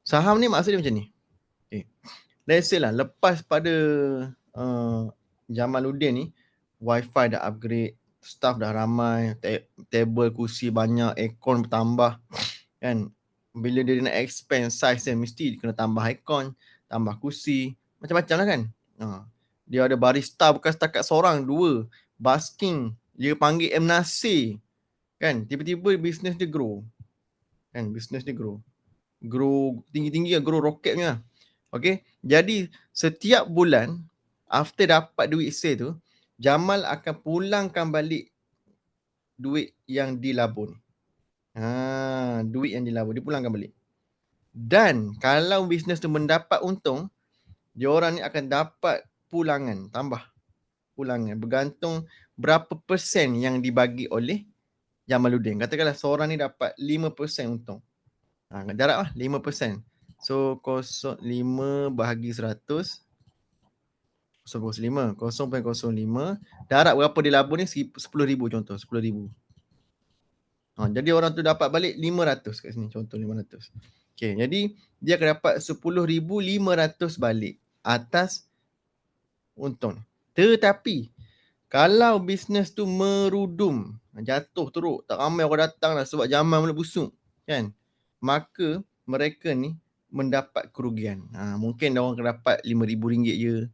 Saham ni maksud dia macam ni. Okay. Let's say lah, lepas pada Jamaluddin ni, wifi dah upgrade, staff dah ramai, table, kursi banyak, aircon bertambah kan. Bila dia nak expand size dia, mesti kena tambah aircon, tambah kursi, macam-macam lah kan. Dia ada barista bukan setakat seorang, 2, basking, dia panggil M. Nasir kan. Tiba-tiba bisnes dia grow kan, bisnes dia grow tinggi-tinggi lah, grow rocket punya. Okay, jadi setiap bulan after dapat duit sale tu, Jamal akan pulangkan balik duit yang dilabur. Duit yang dilabur dia pulangkan balik. Dan kalau bisnes tu mendapat untung, diorang ni akan dapat pulangan, tambah pulangan bergantung berapa persen yang dibagi oleh Jamaluddin. Katakanlah seorang ni dapat 5% untung. Darab lah 5%. So 0.5 bahagi 100, 0.05. 0.05. Darab berapa dia labur ni? 10,000 contoh. 10,000. Jadi orang tu dapat balik 500 kat sini. Contoh 500. Okay, jadi dia akan dapat 10,500 balik atas untung. Tetapi kalau bisnes tu merudum, jatuh teruk, tak ramai orang datang lah sebab Jamal mula busuk kan, maka mereka ni mendapat kerugian. Mungkin dia orang akan dapat RM5,000 je,